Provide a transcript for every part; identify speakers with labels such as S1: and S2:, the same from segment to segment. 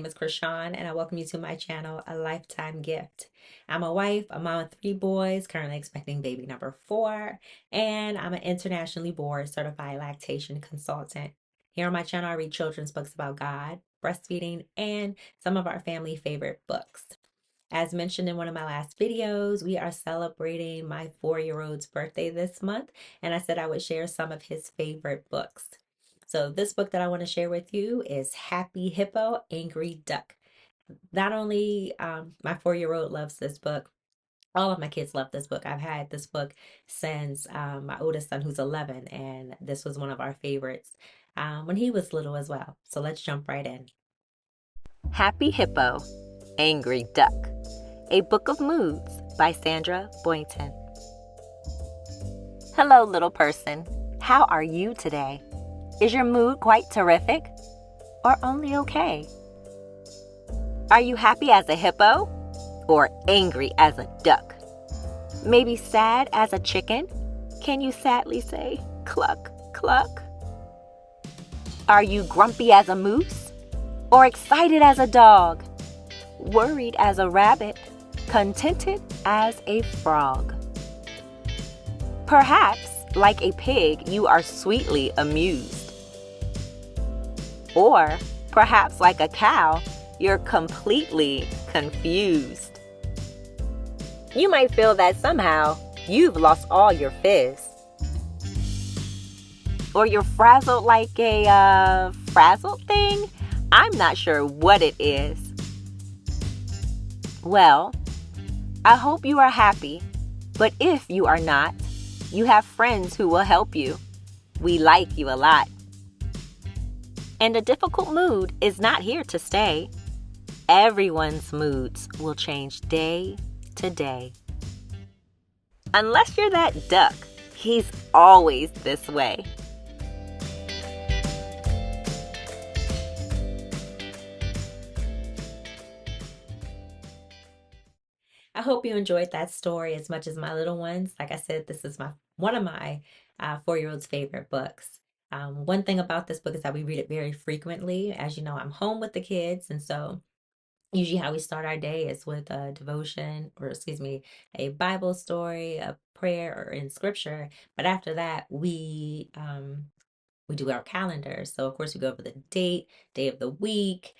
S1: is Krishan, and I welcome you to my channel, A Lifetime Gift. I'm a wife, a mom of three boys, currently expecting baby number four, and I'm an internationally board certified lactation consultant. Here on my channel, I read children's books about God, breastfeeding, and some of our family favorite books. As mentioned in one of my last videos, we are celebrating my 4-year-old's birthday this month, and I said I would share some of his favorite books. So this book that I want to share with you is Happy Hippo, Angry Duck. Not only my 4-year-old loves this book, all of my kids love this book. I've had this book since my oldest son, who's 11, and this was one of our favorites when he was little as well. So let's jump right in.
S2: Happy Hippo, Angry Duck, a Book of Moods by Sandra Boynton. Hello, little person. How are you today? Is your mood quite terrific or only okay? Are you happy as a hippo or angry as a duck? Maybe sad as a chicken? Can you sadly say, cluck, cluck? Are you grumpy as a moose or excited as a dog? Worried as a rabbit? Contented as a frog? Perhaps, like a pig, you are sweetly amused. Or perhaps, like a cow, you're completely confused. You might feel that somehow you've lost all your fizz. Or you're frazzled like a frazzled thing? I'm not sure what it is. Well, I hope you are happy, but if you are not, you have friends who will help you. We like you a lot. And a difficult mood is not here to stay. Everyone's moods will change day to day. Unless you're that duck, he's always this way.
S1: I hope you enjoyed that story as much as my little ones. Like I said, this is one of my 4-year-old's favorite books. One thing about this book is that we read it very frequently. As you know, I'm home with the kids, and so usually how we start our day is with a devotion, or excuse me, a Bible story, a prayer, or in scripture. But after that, we do our calendar. So of course we go over the date, day of the week.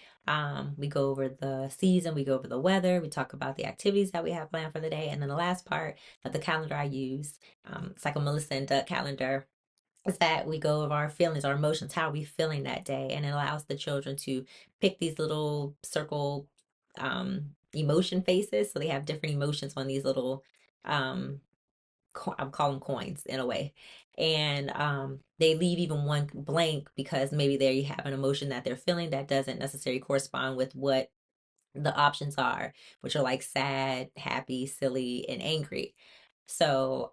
S1: We go over the season, we go over the weather, we talk about the activities that we have planned for the day. And then the last part of the calendar I use, it's like a Melissa and Doug calendar, is that we go over our feelings, our emotions, how are we feeling that day? And it allows the children to pick these little circle emotion faces. So they have different emotions on these little um I'm calling them coins in a way. And they leave even one blank because maybe there you have an emotion that they're feeling that doesn't necessarily correspond with what the options are, which are like sad, happy, silly, and angry. So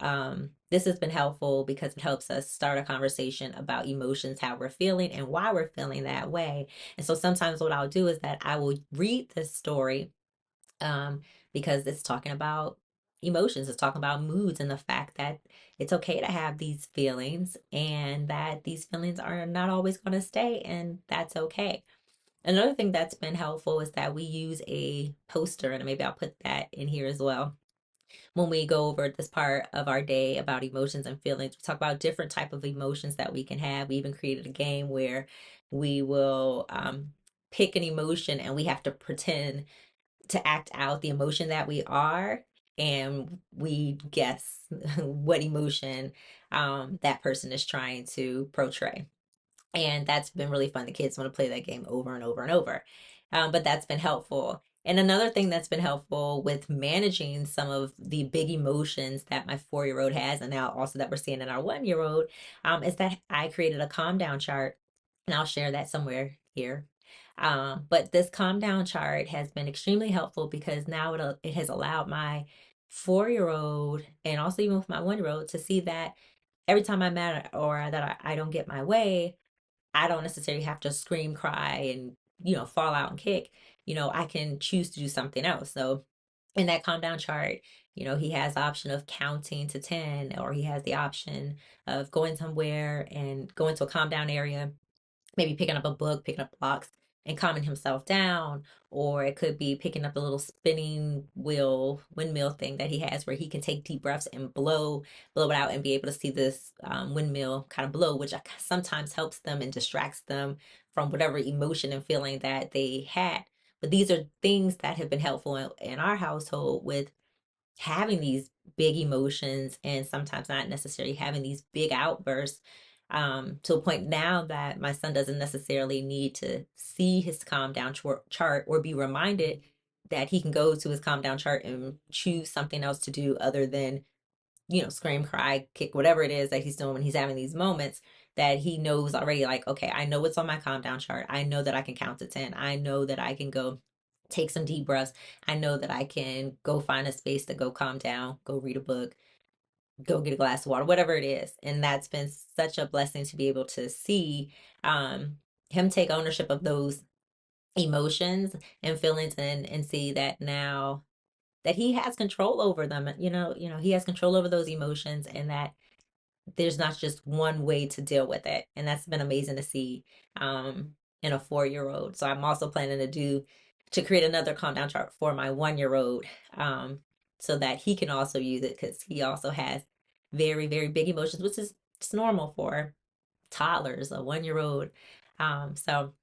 S1: this has been helpful because it helps us start a conversation about emotions, how we're feeling, and why we're feeling that way. And so sometimes what I'll do is that I will read this story um, because it's talking about emotions, it's talking about moods, and the fact that it's okay to have these feelings and that these feelings are not always going to stay, and that's okay. Another thing that's been helpful is that we use a poster, and maybe I'll put that in here as well. When we go over this part of our day about emotions and feelings, we talk about different type of emotions that we can have. We even created a game where we will pick an emotion and we have to pretend to act out the emotion that we are, and we guess what emotion that person is trying to portray. And that's been really fun. The kids want to play that game over and over and over. But that's been helpful. And another thing that's been helpful with managing some of the big emotions that my 4-year-old has, and now also that we're seeing in our 1-year-old, is that I created a calm down chart, and I'll share that somewhere here. But this calm down chart has been extremely helpful because now it has allowed my 4-year-old, and also even with my 1-year-old, to see that every time I'm mad or that I don't get my way, I don't necessarily have to scream, cry, and fall out and kick. I can choose to do something else. So in that calm down chart, he has the option of counting to 10, or he has the option of going somewhere and going to a calm down area, maybe picking up a book, picking up blocks, and calming himself down, or it could be picking up the little spinning wheel windmill thing that he has where he can take deep breaths and blow it out and be able to see this windmill kind of blow, which sometimes helps them and distracts them from whatever emotion and feeling that they had. But these are things that have been helpful in our household with having these big emotions and sometimes not necessarily having these big outbursts, to a point now that my son doesn't necessarily need to see his calm down chart or be reminded that he can go to his calm down chart and choose something else to do other than, scream, cry, kick, whatever it is that he's doing when he's having these moments, that he knows already, like, okay, I know what's on my calm down chart. I know that I can count to 10. I know that I can go take some deep breaths. I know that I can go find a space to go calm down, go read a book, go get a glass of water, whatever it is. And that's been such a blessing to be able to see um, him take ownership of those emotions and feelings, and see that now that he has control over them. He has control over those emotions, and that there's not just one way to deal with it. And that's been amazing to see um, in a 4-year old. So I'm also planning to create another calm down chart for my 1-year old, so that he can also use it, because he also has very, very big emotions, which is it's normal for toddlers, a 1-year old. So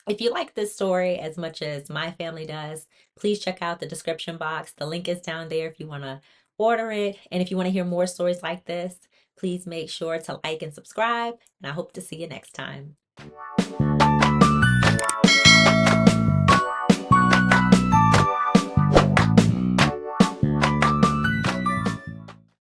S1: if you like this story as much as my family does, please check out the description box. The link is down there if you want to order it. And if you want to hear more stories like this, please make sure to like and subscribe. And I hope to see you next time.